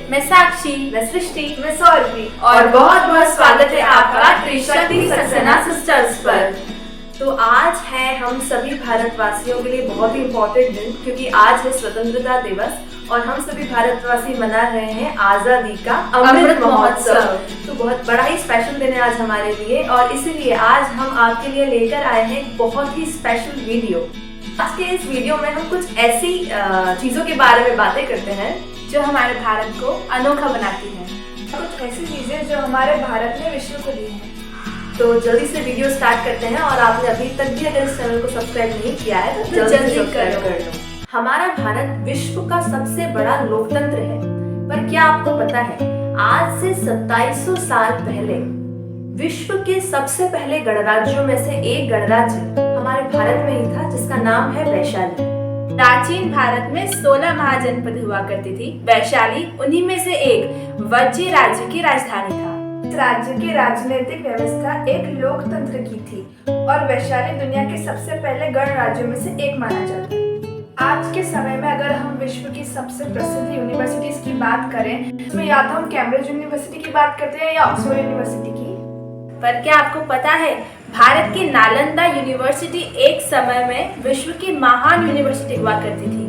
मैं साक्षी, मैं सृष्टि, मैं सौरभी और बहुत बहुत स्वागत है आपका त्रिशक्ति सक्सेना सिस्टर्स पर। तो आज है हम सभी भारतवासियों के लिए बहुत ही इम्पोर्टेंट दिन, क्योंकि आज है स्वतंत्रता दिवस और हम सभी भारतवासी मना रहे हैं आजादी का अमृत महोत्सव। तो बहुत बड़ा ही स्पेशल दिन है आज हमारे लिए, और इसीलिए आज हम आपके लिए लेकर आए हैं एक बहुत ही स्पेशल वीडियो। आज के इस वीडियो में हम कुछ ऐसी चीजों के बारे में बातें करते हैं जो हमारे भारत को अनोखा बनाती है, कुछ ऐसी चीजें जो हमारे भारत ने विश्व को दी हैं। तो जल्दी से वीडियो स्टार्ट करते हैं, और आपने अभी तक भी अगर इस चैनल को सब्सक्राइब नहीं किया है तो जल्दी सब्सक्राइब कर लो। हमारा भारत विश्व का सबसे बड़ा लोकतंत्र है, पर क्या आपको पता है आज से 2700 साल पहले विश्व के सबसे पहले गणराज्यों में से एक गणराज्य हमारे भारत में ही था, जिसका नाम है वैशाली। प्राचीन भारत में 16 महाजनपद हुआ करती थी। वैशाली उन्हीं में से एक वज्जी राज्य की राजधानी था। इस राज्य की राजनीतिक व्यवस्था एक लोकतंत्र की थी और वैशाली दुनिया के सबसे पहले गणराज्यों में से एक माना जाता है। आज के समय में अगर हम विश्व की सबसे प्रसिद्ध यूनिवर्सिटीज की बात करें तो या तो हम कैम्ब्रिज यूनिवर्सिटी की बात करते हैं या ऑक्सफोर्ड यूनिवर्सिटी की। पर क्या आपको पता है भारत की नालंदा यूनिवर्सिटी एक समय में विश्व की महान यूनिवर्सिटी हुआ करती थी।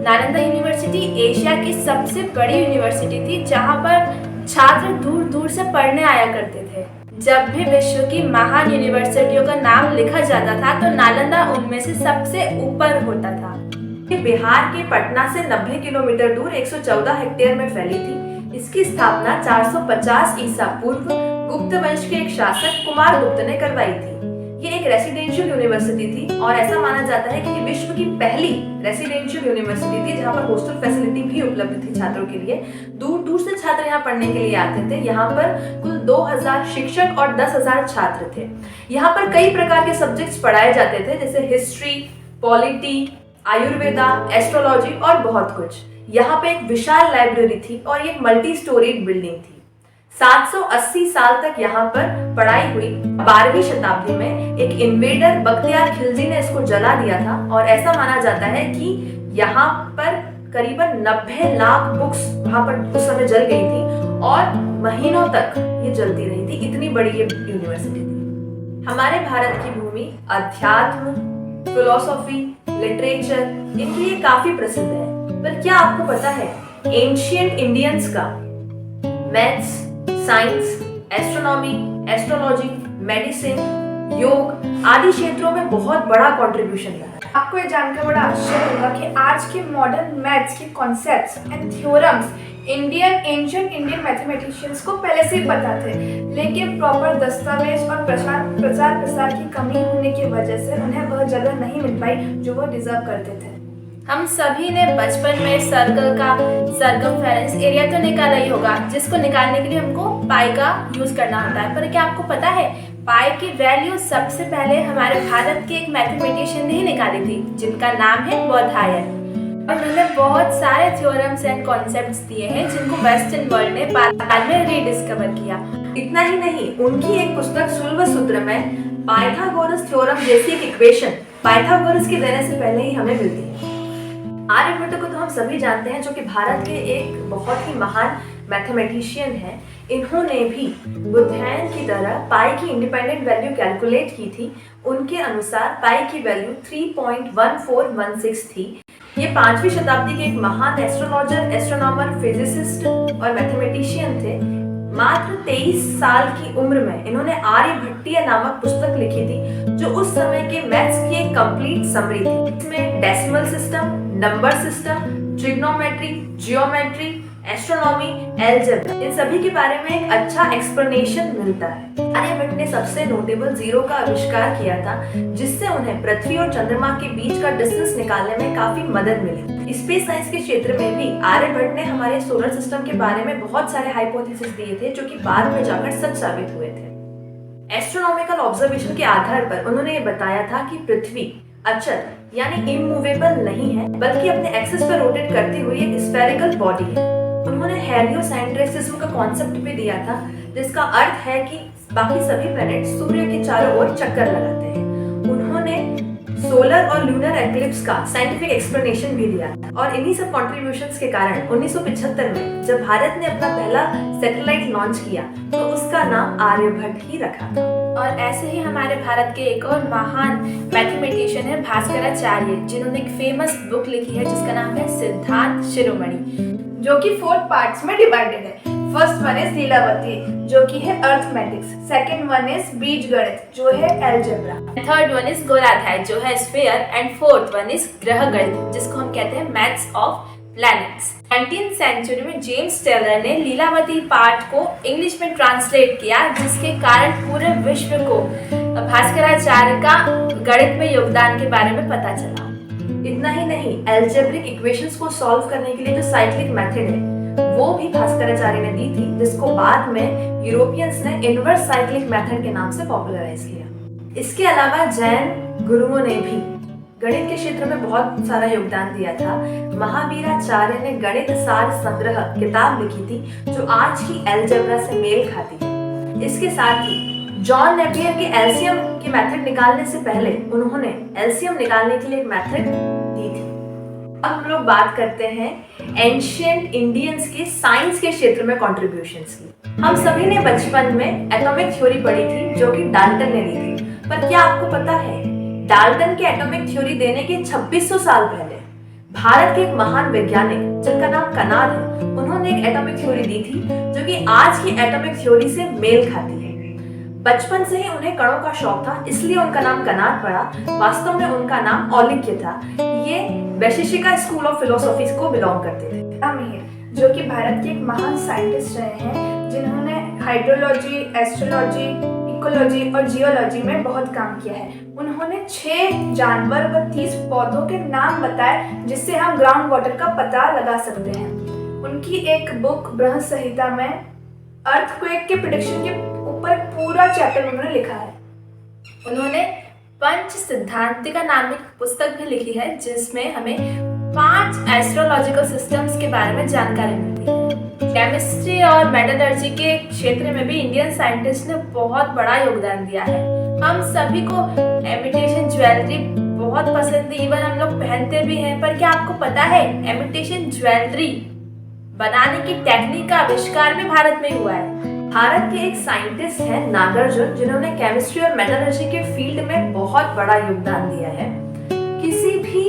नालंदा यूनिवर्सिटी एशिया की सबसे बड़ी यूनिवर्सिटी थी, जहां पर छात्र दूर दूर से पढ़ने आया करते थे। जब भी विश्व की महान यूनिवर्सिटियों का नाम लिखा जाता था तो नालंदा उनमें से सबसे ऊपर होता था। ये बिहार के पटना से 90 किलोमीटर दूर 114 हेक्टेयर में फैली थी। इसकी स्थापना 450 ईसा पूर्व गुप्त वंश के एक शासक कुमार गुप्त ने करवाई थी। ये एक रेसिडेंशियल यूनिवर्सिटी थी और ऐसा माना जाता है कि ये विश्व की पहली रेसिडेंशियल यूनिवर्सिटी थी जहाँ पर हॉस्टल फैसिलिटी भी उपलब्ध थी छात्रों के लिए। दूर दूर से छात्र यहाँ पढ़ने के लिए आते थे। यहाँ पर कुल 2000 शिक्षक और 10,000 छात्र थे। यहाँ पर कई प्रकार के सब्जेक्ट्स पढ़ाए जाते थे, जैसे हिस्ट्री, पॉलिटी, आयुर्वेदा, एस्ट्रोलॉजी और बहुत कुछ। यहाँ पे एक विशाल लाइब्रेरी थी और ये मल्टी स्टोरीड बिल्डिंग थी। 780 साल तक यहाँ पर पढ़ाई हुई। 12वीं शताब्दी में एक इन्वेडर बख्तियार खिलजी ने इसको जला दिया था, और ऐसा माना जाता है कि यहाँ पर करीबन 90 लाख बुक्स वहाँ पर उस समय जल गई थी और महीनों तक ये जलती रही थी। इतनी बड़ी ये यूनिवर्सिटी थी। हमारे भारत की भूमि अध्यात्म, फिलोसॉफी, लिटरेचर इनके लिए काफी प्रसिद्ध है। पर क्या आपको पता है एंशिएंट इंडियंस का maths, science, astronomy, astrology, medicine, योग आदि क्षेत्रों में बहुत बड़ा कंट्रीब्यूशन रहा है। आपको ये जानकर बड़ा आश्चर्य होगा कि आज के मॉडर्न मैथ्स के concepts and theorems ancient Indian mathematicians को पहले से ही पता थे, लेकिन प्रॉपर दस्तावेज और प्रचार प्रसार की कमी होने की वजह से उन्हें वह जगह नहीं मिल पाई जो वो डिजर्व करते थे। हम सभी ने बचपन में सर्कल का सर्कमफेरेंस एरिया तो निकाला ही होगा, जिसको निकालने के लिए हमको पाई का यूज करना होता है। पर क्या आपको पता है पाई की वैल्यू सबसे पहले हमारे भारत के एक मैथमेटिशियन ने ही निकाली थी, जिनका नाम है बोधायन। और उन्होंने बहुत सारे थ्योरम्स एंड कॉन्सेप्ट्स दिए हैं जिनको वेस्टर्न वर्ल्ड ने बाद में रीडिस्कवर किया। इतना ही नहीं, उनकी एक पुस्तक सुलभ सूत्र में पाइथागोरस थ्योरम जैसी एक इक्वेशन पाइथागोरस के देने से पहले ही हमें मिलती है। आर्यभट्ट को तो हम सभी जानते हैं, जो कि भारत के एक बहुत ही महान मैथमेटिशियन हैं। इन्होंने भी बुधायन की तरह पाई की इंडिपेंडेंट वैल्यू कैलकुलेट की थी। उनके अनुसार पाई की वैल्यू 3.1416 थी। ये 5वीं शताब्दी के एक महान एस्ट्रोलॉजर, एस्ट्रोनॉमर, फिजिसिस्ट और मैथमेटिशियन थे। मात्र 23 साल की उम्र में इन्होंने आर्यभट्टीय नामक पुस्तक लिखी थी, जो उस समय के मैथ्स की एक कंप्लीट समरी थी। इसमें decimal system, number system, trigonometry, geometry, astronomy, algebra इन सभी के बारे में एक अच्छा एक्सप्लेनेशन मिलता है। आर्यभट्ट ने सबसे नोटेबल जीरो का आविष्कार किया था, जिससे उन्हें पृथ्वी और चंद्रमा के बीच का डिस्टेंस निकालने में काफी मदद मिली। स्पेस साइंस के क्षेत्र में भी आर्यभट्ट ने हमारे सोलर सिस्टम के बारे में बहुत सारे हाइपोथेसिस दिए थे, जो कि बाद में जाकर सच साबित हुए थे। एस्ट्रोनॉमिकल ऑब्जर्वेशन के आधार पर उन्होंने ये बताया था कि पृथ्वी अचल यानी इमूवेबल नहीं है, बल्कि अपने एक्सिस पर रोटेट करती हुई एक स्फेरिकल बॉडी है। उन्होंने हेलियोसेंट्रिसिज्म का कॉन्सेप्ट भी दिया था, जिसका अर्थ है कि बाकी सभी प्लैनेट सूर्य के चारों ओर चक्कर लगाते हैं। उन्होंने सोलर और लूनर एक्लिप्स का साइंटिफिक एक्सप्लेनेशन भी दिया और इन्हीं सब कॉन्ट्रीब्यूशंस के कारण 1975 में जब भारत ने अपना पहला सैटेलाइट लॉन्च किया तो उसका नाम आर्यभट्ट ही रखा था। और ऐसे ही हमारे भारत के एक और महान मैथमेटिशियन है भास्कराचार्य, जिन्होंने एक फेमस बुक लिखी है जिसका नाम है सिद्धांत शिरोमणि, जो कि 4 पार्ट्स में डिवाइडेड है। फर्स्ट वन इज लीलावती, जो कि है अर्थमेटिक्स। सेकंड वन इज बीजगणित, जो है अलजेब्रा। थर्ड वन इज गोलार्ध, जो है sphere, and fourth one is ग्रह गणित, जिसको हम कहते हैं maths of planets. 19th century में जेम्स टेलर ने लीलावती पार्ट को इंग्लिश में ट्रांसलेट किया, जिसके कारण पूरे विश्व को भास्कराचार्य का गणित में योगदान के बारे में पता चला। इतना ही नहीं, अलजेब्रिक इक्वेशंस को सॉल्व करने के लिए जो साइक्लिक मेथड है वो भी भास्कराचार्य ने दी थी, जिसको बाद में यूरोपियंस ने इनवर्स साइक्लिक मेथड के नाम से पॉपुलराइज किया। इसके अलावा जैन गुरुओं ने भी गणित के क्षेत्र में बहुत सारा योगदान दिया था। महावीराचार्य ने गणित सार संग्रह किताब लिखी थी जो आज की अलजेब्रा से मेल खाती है। इसके साथ ही जॉन नेपियर के एलसीएम की मेथड निकालने से पहले उन्होंने एलसीएम निकालने के लिए एक मेथड दी थी। अब हम लोग बात करते हैं एंशिएंट इंडियंस के साइंस के क्षेत्र में कॉन्ट्रीब्यूशंस की। हम सभी ने बचपन में एटॉमिक थ्योरी पढ़ी थी जो कि डाल्टन ने दी थी, पर क्या आपको पता है डाल्टन के एटॉमिक थ्योरी देने के 2600 साल पहले भारत के एक महान वैज्ञानिक जिनका नाम कनाद है, उन्होंने एक एटॉमिक थ्योरी दी थी जो कि आज की एटॉमिक थ्योरी से मेल खाती है। बचपन से ही उन्हें कणों का शौक था, इसलिए उनका नाम कनाद पड़ा। वास्तव में उनका नाम औलिक्य था। ये वैशेषिका स्कूल ऑफ फिलोसॉफी को बिलोंग करते थे। अमीर, जो कि भारत के एक महान साइंटिस्ट रहे हैं, जिन्होंने हाइड्रोलॉजी, एस्ट्रोलॉजी, इकोलॉजी और जियोलॉजी में बहुत काम किया है। उन्होंने 6 जानवर व 30 पौधों के नाम बताए जिससे हम ग्राउंड वाटर का पता लगा सकते हैं। उनकी एक बुक बृहद संहिता में अर्थक्वेक के प्रेडिक्शन के ऊपर पूरा चैप्टर उन्होंने लिखा है। उन्होंने पंच सिद्धांतिका नाम की पुस्तक भी लिखी है, जिसमें हमें 5 एस्ट्रोलॉजिकल सिस्टम्स के बारे में जानकारी मिलती है। केमिस्ट्री और मेटलर्जी के क्षेत्र में भी इंडियन साइंटिस्ट ने बहुत बड़ा योगदान दिया है। हम सभी को इमिटेशन ज्वेलरी बहुत पसंद है, इवन हम लोग पहनते भी हैं। पर क्या आपको पता है इमिटेशन ज्वेलरी बनाने की टेक्निक का आविष्कार भी भारत में हुआ है। भारत के एक साइंटिस्ट हैं नागार्जुन, जिन्होंने केमिस्ट्री और मेटलर्जी के फील्ड में बहुत बड़ा योगदान दिया है। किसी भी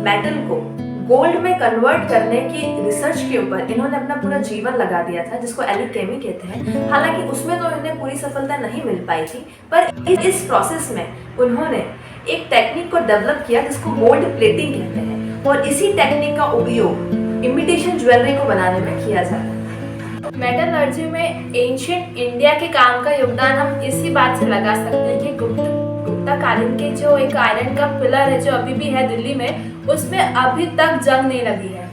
मेटल को गोल्ड में कन्वर्ट करने की रिसर्च के ऊपर इन्होंने अपना पूरा जीवन लगा दिया था, जिसको एलिकेमी कहते हैं। हालांकि उसमें तो इन्हें पूरी सफलता नहीं मिल पाई थी, पर इस प्रोसेस में उन्होंने एक टेक्निक को डेवलप किया जिसको गोल्ड प्लेटिंग कहते हैं, और इसी टेक्निक का उपयोग इमिटेशन ज्वेलरी को बनाने में किया जाता है। मेटलर्जी में एंशिएंट इंडिया के काम का योगदान हम इसी बात से लगा सकते हैं कि गुप्ता कालीन के जो एक आयरन का पिलर है जो अभी भी है दिल्ली में, उसमें अभी तक जंग नहीं लगी है।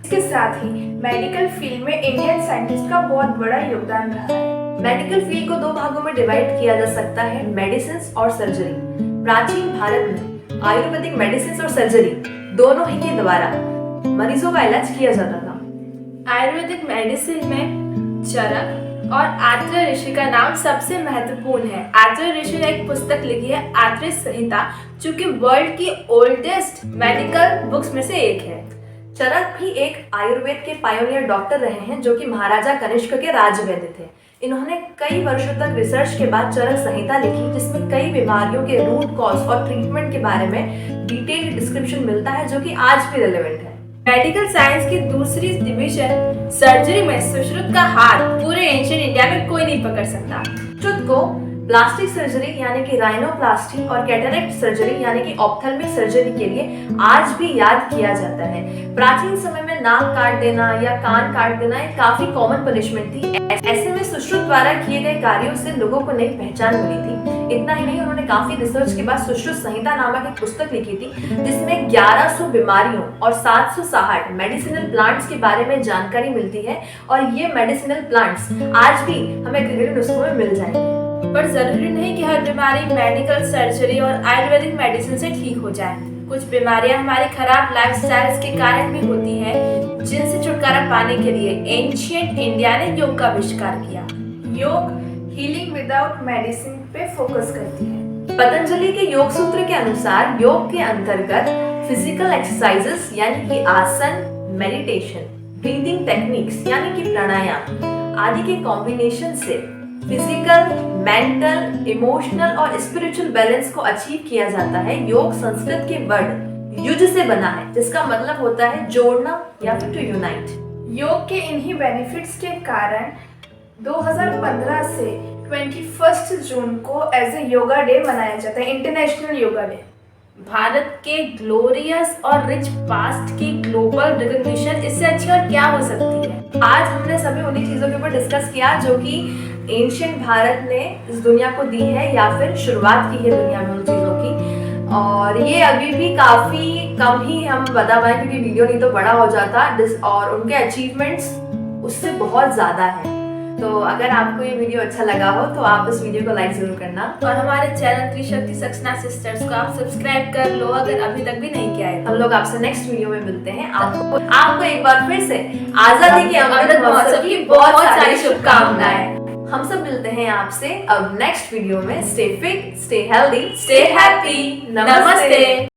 इसके साथ ही मेडिकल फील्ड में इंडियन साइंटिस्ट का बहुत बड़ा योगदान रहा है। मेडिकल फील्ड को 2 भागों में डिवाइड किया जा सकता है, मेडिसिन और सर्जरी। प्राचीन भारत में आयुर्वेदिक मेडिसिन और सर्जरी दोनों ही के द्वारा मरीजों का इलाज किया जाता था। आयुर्वेदिक मेडिसिन में चरक और आत्रेय ऋषि का नाम सबसे महत्वपूर्ण है। आत्रेय ऋषि ने एक पुस्तक लिखी है आत्रेय संहिता, जो कि वर्ल्ड की ओल्डेस्ट मेडिकल बुक्स में से एक है। चरक भी एक आयुर्वेद के पायोनियर डॉक्टर रहे हैं, जो कि महाराजा कनिष्क के राजवैद्य थे। इन्होंने कई वर्षों तक रिसर्च के बाद चरक संहिता लिखी, जिसमें कई बीमारियों के रूट कॉज और ट्रीटमेंट के बारे में डिटेल्ड डिस्क्रिप्शन मिलता है, जो कि आज भी रेलेवेंट है। मेडिकल साइंस की दूसरी डिवीजन सर्जरी में सुश्रुत का हाथ पूरे एंशिएंट इंडिया में कोई नहीं पकड़ सकता। सुश्रुत को प्लास्टिक सर्जरी यानी कि राइनोप्लास्टी और कैटरेक्ट सर्जरी यानी कि ऑप्थेल्मिक सर्जरी के लिए आज भी याद किया जाता है। प्राचीन समय में नाक काट देना या कान काट देना एक काफी कॉमन पनिशमेंट थी। ऐसे में सुश्रुत द्वारा किए गए कार्यों से लोगों को नई पहचान मिली थी। इतना ही नहीं, उन्होंने काफी रिसर्च के बाद सुश्रुत संहिता नामक एक पुस्तक लिखी थी, जिसमें 1100 बीमारियों और 760 मेडिसिनल प्लांट्स के बारे में जानकारी मिलती है। और ये मेडिसिनल प्लांट्स आज भी हमें घरेलू नुस्खों में मिल जाएंगे। पर जरूरी नहीं कि हर बीमारी मेडिकल सर्जरी और आयुर्वेदिक मेडिसिन से ठीक हो जाए। कुछ बीमारियां हमारे खराब लाइफस्टाइल्स के कारण भी होती हैं, जिनसे छुटकारा पाने के लिए एंशिएंट इंडिया ने योग का आविष्कार किया। योग हीलिंग विदाउट मेडिसिन पे फोकस करती है। पतंजलि के योग सूत्र के अनुसार योग के अंतर्गत फिजिकल एक्सरसाइजेस यानी कि आसन, मेडिटेशन, ब्रीदिंग टेक्निक्स यानी कि प्राणायाम आदि के कॉम्बिनेशन से फिजिकल, मेंटल, इमोशनल और स्पिरिचुअल बैलेंस को अचीव किया जाता है। योग संस्कृत के वर्ड युज से बना है, जिसका मतलब होता है जोड़ना या फिर टू यूनाइट। योग के इन्हीं बेनिफिट्स के कारण 2015 से 21 जून को एज ए योगा डे मनाया जाता है, इंटरनेशनल योगा डे। भारत के ग्लोरियस और रिच पास्ट की ग्लोबल रिकॉग्निशन इससे अच्छी और क्या हो सकती है। आज हमने सभी उन्हीं चीजों के ऊपर डिस्कस किया जो कि एंशिएंट भारत ने इस दुनिया को दी है या फिर शुरुआत की है दुनिया में उन चीजों की। और ये अभी भी काफी कम ही हम बता पाए क्योंकि वीडियो नहीं तो बड़ा हो जाता और उनके अचीवमेंट्स उससे बहुत ज्यादा है। तो अगर आपको ये वीडियो अच्छा लगा हो तो आप इस वीडियो को लाइक जरूर करना और हमारे चैनल त्रिशक्ति सक्सेना सिस्टर्स को आप सब्सक्राइब कर लो अगर अभी तक भी नहीं किया है। हम लोग आपसे नेक्स्ट वीडियो में मिलते हैं। आपको एक बार फिर से आजादी के अमृत महोत्सव की बहुत सारी शुभकामनाएं। हम सब मिलते हैं आपसे अब नेक्स्ट वीडियो में। Stay fit, stay healthy, stay happy. नमस्ते।